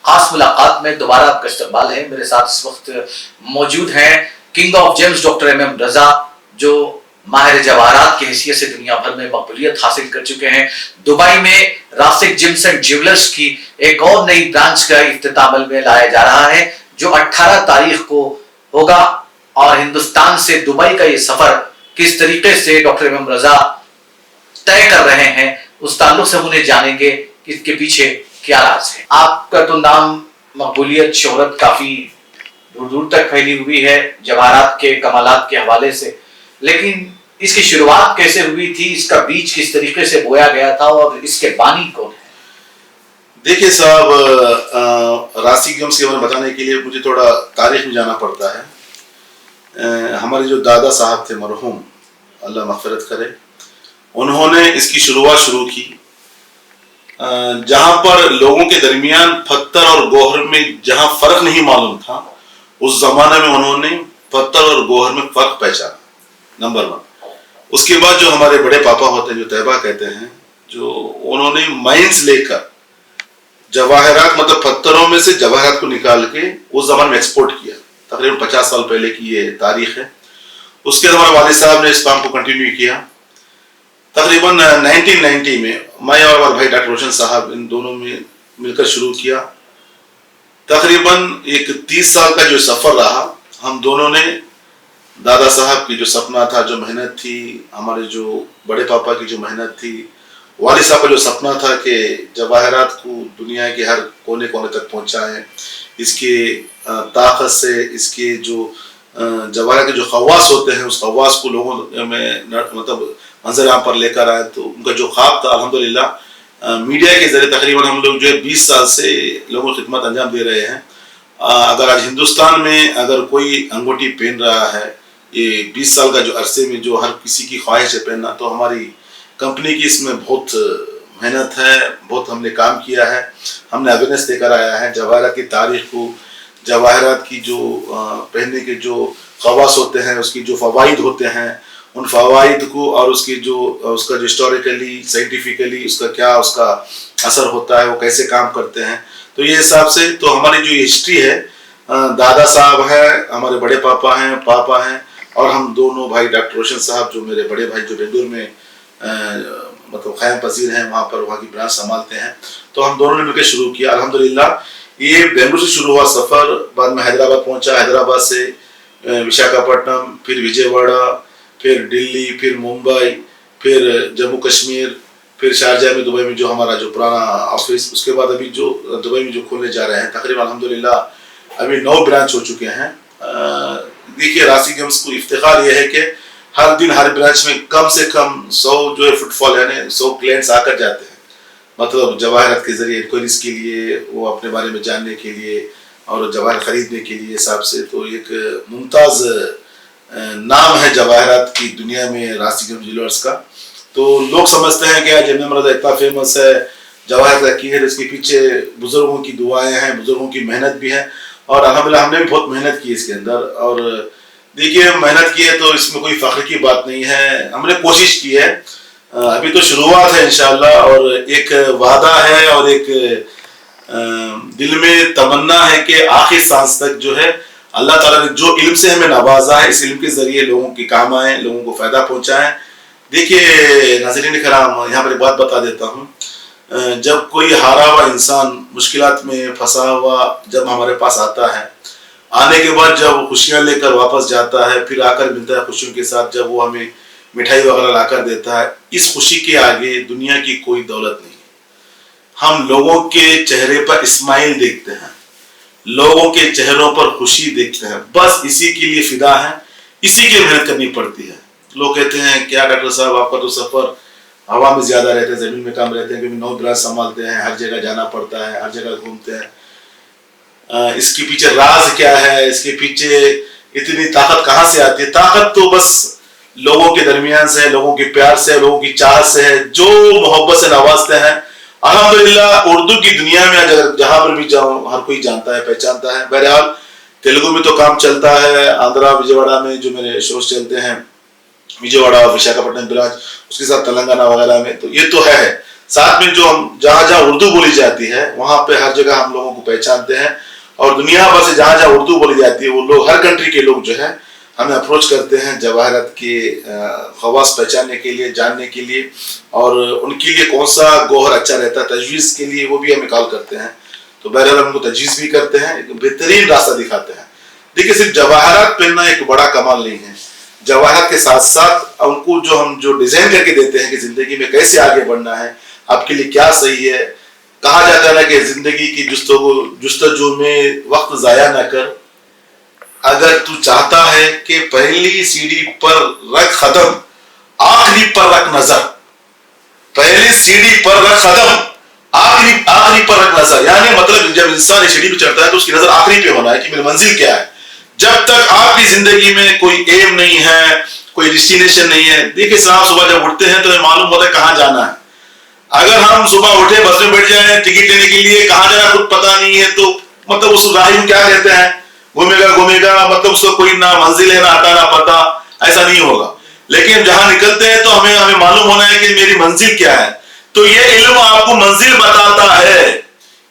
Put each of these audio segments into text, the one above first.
خاص ملاقات میں دوبارہ آپ کا استقبال ہے. میرے ساتھ اس وقت موجود ہیں king of gems doctor M M Raza, جو ماہر جواہرات کی حیثیت سے دنیا بھر میں مقبولیت حاصل کر چکے ہیں. دبئی میں راسک جیمز اینڈ جیولرز کی ایک اور نئی برانچ کا افتتاح عمل میں لایا جا رہا ہے، جو 18 تاریخ کو ہوگا. اور ہندوستان سے دبئی کا یہ سفر کس طریقے سے ڈاکٹر ایم ایم رضا طے کر رہے ہیں، اس تعلق سے ہم انہیں جانیں گے کہ اس کے پیچھے کیا راز ہے. آپ کا تو نام، مقبولیت، شہرت کافی دور دور تک پھیلی ہوئی ہے جواہرات کے کمالات کے حوالے سے، لیکن اس کی شروعات کیسے ہوئی تھی، اس کا بیج کس طریقے سے بویا گیا تھا، اور اس کے بانی کون ہے؟ دیکھیے صاحب، راسک جیمز کے بارے میں بتانے کے لیے مجھے تھوڑا تاریخ میں جانا پڑتا ہے. ہمارے جو دادا صاحب تھے مرحوم، اللہ مغفرت کرے، انہوں نے اس کی شروعات شروع کی جہاں پر لوگوں کے درمیان پتھر اور گوہر میں جہاں فرق نہیں معلوم تھا، اس زمانے میں انہوں نے پتھر اور گوہر میں فرق پہچانا، نمبر 1. اس کے بعد جو ہمارے بڑے پاپا ہوتے ہیں، جو طیبہ کہتے ہیں، جو انہوں نے مائنس لے کر جواہرات، مطلب پتھروں میں سے جواہرات کو نکال کے اس زمانے میں ایکسپورٹ کیا. تقریباً 50 سال پہلے کی یہ تاریخ ہے. اس کے بعد ہمارے والد صاحب نے اس کام کو کنٹینیو کیا. تقریباً 1990 میں میں اور ہمارے بھائی ڈاکٹر روشن صاحب، ان دونوں میں مل کر شروع کیا. تقریباً ایک 30 سال کا جو سفر رہا. ہم دونوں نے دادا صاحب کی جو سپنا تھا، جو محنت تھی، ہمارے جو بڑے پاپا کی جو محنت تھی، والد صاحب کا جو سپنا تھا کہ جواہرات کو دنیا کے ہر کونے کونے تک پہنچائیں، اس کے طاقت سے، اس کے جو جواہرات کے جو خواص ہوتے ہیں، اس خواص کو لوگوں میں مطلب منظر عام پر لے کر آئے. تو ان کا جو خواب تھا، الحمدللہ میڈیا کے ذریعے تقریباً ہم لوگ جو ہے 20 سال سے لوگوں کی خدمت انجام دے رہے ہیں. اگر آج ہندوستان میں اگر کوئی انگوٹھی پہن رہا ہے، یہ 20 سال کا جو عرصے میں جو ہر کسی کی خواہش ہے پہننا، تو ہماری کمپنی کی اس میں بہت محنت ہے، بہت ہم نے کام کیا ہے. ہم نے اویئرنیس دے کر آیا ہے جواہرات کی تاریخ کو، جواہرات کی جو پہننے کے جو خواص ہوتے ہیں، اس کی جو فوائد ہوتے ہیں، ان فوائد کو، اور اس کی جو اس کا جو ہسٹوریکلی، سائنٹیفکلی اس کا کیا اس کا اثر ہوتا ہے، وہ کیسے کام کرتے ہیں. تو یہ حساب سے تو ہماری جو ہسٹری ہے، دادا صاحب ہیں، ہمارے بڑے پاپا ہیں، پاپا ہیں، اور ہم دونوں بھائی ڈاکٹر روشن صاحب، جو میرے بڑے بھائی جو بنگلور میں مطلب قائم پذیر ہیں، وہاں پر وہاں کی برانچ سنبھالتے ہیں. تو ہم دونوں نے مل کے شروع کیا. الحمدللہ یہ بنگلور سے شروع ہوا سفر، بعد میں حیدرآباد پہنچا، حیدرآباد سے وشاکھاپٹنم، پھر وجے واڑہ، پھر دلی، پھر ممبئی، پھر جموں کشمیر، پھر شارجہ میں، دبئی میں جو ہمارا جو پرانا آفس، اس کے بعد ابھی جو دبئی میں جو کھولنے جا رہے ہیں، تقریباً الحمدللہ ابھی 9 برانچ ہو چکے ہیں. دیکھیے راسک جیمز کو افتخار یہ ہے کہ ہر دن ہر برانچ میں کم سے کم 100 جو ہے فٹ فال، یعنی 100 کلائنٹس آ کر جاتے ہیں، مطلب جواہرات کے ذریعے انکوائریز کے لیے، وہ اپنے بارے میں جاننے کے لیے اور جواہر خریدنے کے لیے. حساب سے تو ایک ممتاز نام ہے جواہرات کی دنیا میں راسک جیمز جیولرز کا. تو لوگ سمجھتے ہیں کہ آج ایم ایم رضا اتنا فیمس ہے، جواہرات رکھی ہے، اس کے پیچھے بزرگوں کی دعائیں ہیں، بزرگوں کی محنت بھی ہے، اور الحمدللہ ہم نے بھی بہت محنت کی اس کے اندر. اور دیکھیے محنت کی ہے تو اس میں کوئی فخر کی بات نہیں ہے، ہم نے کوشش کی ہے. ابھی تو شروعات ہے انشاءاللہ، اور ایک وعدہ ہے اور ایک دل میں تمنا ہے کہ آخر سانس تک جو ہے اللہ تعالیٰ نے جو علم سے ہمیں نوازا ہے، اس علم کے ذریعے لوگوں کے کام آئیں، لوگوں کو فائدہ پہنچائیں. دیکھیے ناظرین کرام، یہاں پر بات بتا دیتا ہوں، جب کوئی ہارا ہوا انسان مشکلات میں پھنسا ہوا جب ہمارے پاس آتا ہے، آنے کے بعد جب خوشیاں لے کر واپس جاتا ہے، پھر آ کر ملتا ہے خوشیوں کے ساتھ، جب وہ ہمیں مٹھائی وغیرہ لا کر دیتا ہے، اس خوشی کے آگے دنیا کی کوئی دولت نہیں. ہم لوگوں کے چہرے پر اسمائل دیکھتے ہیں، لوگوں کے چہروں پر خوشی دیکھتے ہیں، بس اسی کے لیے فدا ہے، اسی کے لیے محنت کرنی پڑتی ہے. لوگ کہتے ہیں کیا ڈاکٹر صاحب آپ کا تو سفر ہوا میں زیادہ رہتے ہیں، زمین میں کام رہتے ہیں، کیونکہ 9 برانچ سنبھالتے ہیں، ہر جگہ جانا پڑتا ہے، ہر جگہ گھومتے ہیں. اس کے پیچھے راز کیا ہے، اس کے پیچھے اتنی طاقت کہاں سے آتی ہے؟ طاقت تو بس لوگوں کے درمیان سے، لوگوں کے پیار سے، لوگوں کی چاہت سے ہے، جو محبت سے نوازتے ہیں. الحمدللہ اردو کی دنیا میں اگر جہاں پر بھی جاؤں ہر کوئی جانتا ہے، پہچانتا ہے. بہرحال تیلگو میں تو کام چلتا ہے، آندھرا وجے واڑہ میں جو میرے شوز چلتے ہیں، وجے واڑہ وشاکھاپٹنم برانچ، اس کے ساتھ تلنگانہ وغیرہ میں، تو یہ تو ہے. साथ में जो हम जहाँ जहाँ उर्दू बोली जाती है वहाँ पे हर जगह हम लोगों को पहचानते हैं, और दुनिया भर से जहाँ जहाँ उर्दू बोली जाती है वो लोग, हर कंट्री के लोग जो है हमें अप्रोच करते हैं जवाहरात के खवास पहचानने के लिए, जानने के लिए, और उनके लिए कौन सा गौहर अच्छा रहता है तजवीज़ के लिए वो भी हमें कॉल करते हैं। तो बहरहाल हम उनको तजवीज़ भी करते हैं, एक बेहतरीन रास्ता दिखाते हैं। देखिए सिर्फ जवाहरात पहनना एक बड़ा कमाल नहीं है, जवाहरात के साथ साथ उनको जो हम जो डिज़ाइन करके देते हैं कि ज़िंदगी में कैसे आगे बढ़ना है, आपके लिए क्या सही है। कहा जाता है ना कि ज़िंदगी की जुस्तजू में वक्त ज़ाया ना कर, अगर तू चाहता है कि पहली सीढ़ी पर रख कदम आखिरी पर रख नजर, पहली सीढ़ी पर रख कदम आखिरी पर रख नजर, यानी मतलब जब इंसान सीढ़ी पे चढ़ता है तो उसकी नजर आखिरी पे होना है कि मेरी मंजिल क्या है। जब तक आपकी जिंदगी में कोई एम नहीं है, कोई डेस्टिनेशन नहीं है, देखिए साहब सुबह जब उठते हैं तो मालूम होता है कहाँ जाना है। अगर हम सुबह उठे बस में बैठ जाए टिकट लेने के लिए, कहाँ जाना खुद पता नहीं है, तो मतलब उस राही में क्या कहते हैं, घूमेगा, मतलब उसको कोई ना मंजिल है ना आता ना पता, ऐसा नहीं होगा। लेकिन जहां निकलते हैं तो हमें मालूम होना है कि मेरी मंजिल क्या है। तो ये इल्म आपको मंजिल बताता है,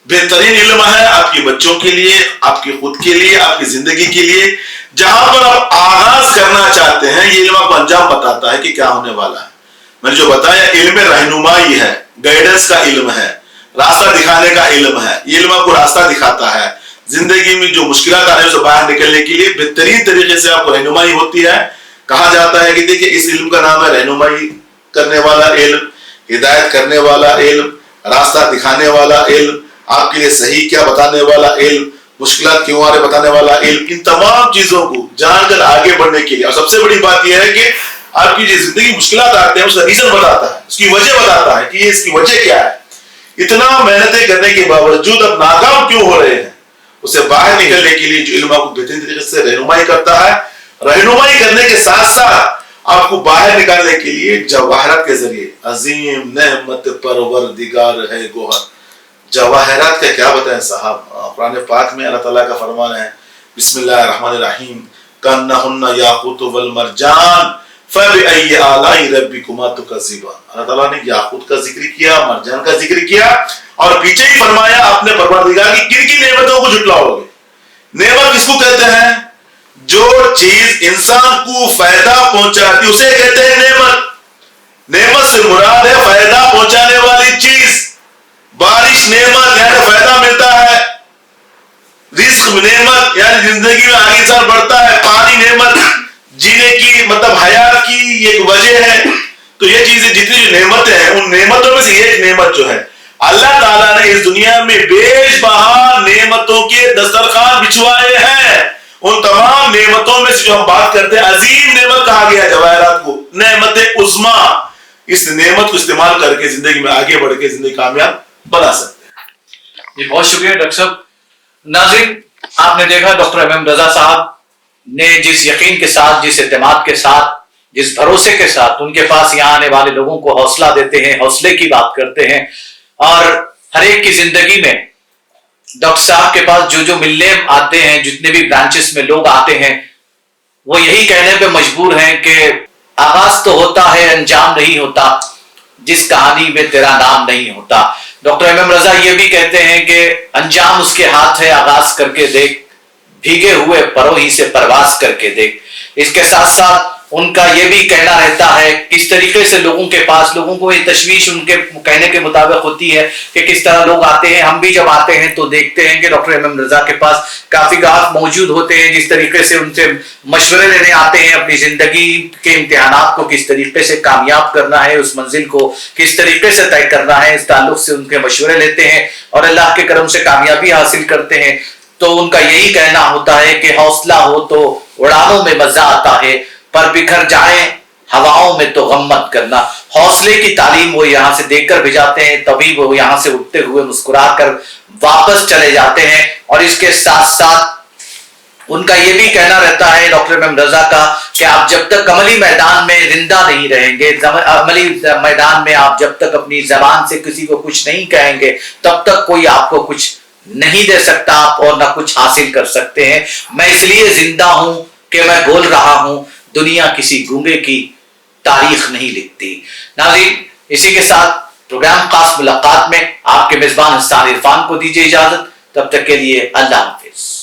बेहतरीन इल्म है आपके बच्चों के लिए, आपके खुद के लिए, आपकी जिंदगी के लिए। जहां पर आप आगाज करना चाहते हैं ये इल्म आपको अंजाम बताता है कि क्या होने वाला है। मैंने जो बताया इल्म रहनुमाई है, गाइडेंस का इल्म है, रास्ता दिखाने का इल्म है। ये इल्म आपको रास्ता दिखाता है, जिंदगी में जो मुश्किलात आ रही है उससे बाहर निकलने के लिए बेहतरीन तरीके से आपको रहनुमाई होती है। कहा जाता है कि देखिए इस इल्म का नाम है रहनुमाई करने वाला इल्म, हिदायत करने वाला इल्म, रास्ता दिखाने वाला इल्म, आपके लिए सही क्या बताने वाला इल्म, मुश्किलात क्यों आ रहे बताने वाला इल्म। इन तमाम चीजों को जानकर आगे बढ़ने के लिए, और सबसे बड़ी बात यह है कि आपकी जो जिंदगी मुश्किलात आते हैं उसका रीजन बताता है, उसकी वजह बताता है कि ये इसकी वजह क्या है। इतना मेहनतें करने के बावजूद अब नाकाम क्यों हो रहे हैं, उसे बाहर निकलने के लिए जो इल्म आपको बेहतरीन तरीके से रहनुमाई करता है। रहनुमाई करने के साथ साथ आपको बाहर निकालने के लिए जवाहरात के जरिए अजीम नेमत परवरदिगार है गोहर। जवाहरात का क्या बताएं साहब, कुरान पाक में अल्लाह ताला का फरमान है बिस्मिल्लाहिर्रहमानिर्रहीम कन्नहुन्ना याकूत वल मरजान फबिअय्यि आलाई रब्बिकुमा तुकज़्ज़िबान। अल्लाह ताला ने याकूत का जिक्र किया, मरजान का जिक्र किया, और पीछे ही फरमाया आपने परवरदिगार की किन किन नेमतों को झुटलाओगे। नेमत किसको कहते हैं, जो चीज इंसान को फायदा पहुंचाती उसे कहते हैं नेमत। नेमत से मुराद है फायदा पहुंचाने वाली चीज। बारिश नेमत यानी फायदा मिलता है, रिस्क नेमत यानी जिंदगी में आगे साल बढ़ता है, पानी नेमत जीने की मतलब हयात की एक वजह है। तो ये चीजें जितनी नेमतें हैं उन नेमतों में से एक नेमत जो है अल्लाह ताला ने इस दुनिया में बेशबहा नेमतों के दस्तरखान बिछवाए हैं। उन तमाम नेमतों में से जो हम बात करते हैं अजीम नेमत कहा गया जवाहरात को, नेमत उस्मा। इस नेमत को इस्तेमाल करके जिंदगी में आगे बढ़ के जिंदगी कामयाब बना सकते हैं। जी बहुत शुक्रिया डॉक्टर साहब। नाज़रीन आपने देखा डॉक्टर एम एम रजा साहब ने जिस यकीन के साथ, जिस एतमाद के साथ, जिस भरोसे के साथ उनके पास यहाँ आने वाले लोगों को हौसला देते हैं, हौसले की बात करते हैं, और हर एक की जिंदगी में डॉक्टर साहब के पास जो जो मिलने आते हैं, जितने भी ब्रांचेस में लोग आते हैं, वो यही कहने पे मजबूर हैं कि आगाज तो होता है अंजाम नहीं होता, जिस कहानी में तेरा नाम नहीं होता। डॉक्टर एम एम रजा ये भी कहते हैं कि अंजाम उसके हाथ है, आगाज करके देख, भीगे हुए परों ही से परवाज करके देख। इसके साथ साथ उनका ये भी कहना रहता है किस तरीके से लोगों के पास, लोगों को ये तशवीश उनके कहने के मुताबिक होती है कि किस तरह लोग आते हैं। हम भी जब आते हैं तो देखते हैं कि डॉक्टर एम एम रजा के पास काफी गाहक मौजूद होते हैं, जिस तरीके से उनसे मशवरे लेने आते हैं, अपनी जिंदगी के इम्तिहानात को किस तरीके से कामयाब करना है, उस मंजिल को किस तरीके से तय करना है, इस ताल्लुक से उनके मशवरे लेते हैं और अल्लाह के करम से कामयाबी हासिल करते हैं। तो उनका यही कहना होता है कि हौसला हो तो उड़ानों में मजा आता है, पर बिखर जाए हवाओं में तो गम मत करना। हौसले की तालीम वो यहाँ से देकर भिजाते हैं, तभी वो यहाँ से उठते हुए मुस्कुराकर वापस चले जाते हैं। और इसके साथ साथ उनका ये भी कहना रहता है डॉक्टर एम रजा का कि आप जब तक अमली मैदान में जिंदा नहीं रहेंगे, अमली मैदान में आप जब तक अपनी जबान से किसी को कुछ नहीं कहेंगे, तब तक कोई आपको कुछ नहीं दे सकता आप और ना कुछ हासिल कर सकते हैं। मैं इसलिए जिंदा हूं कि मैं बोल रहा हूं, दुनिया किसी गूंगे की तारीख नहीं लिखती। नाज़रीन इसी के साथ پروگرام خاص ملاقات میں آپ کے میزبان حسان عرفان کو دیجیے اجازت. تب تک کے لیے اللہ حافظ.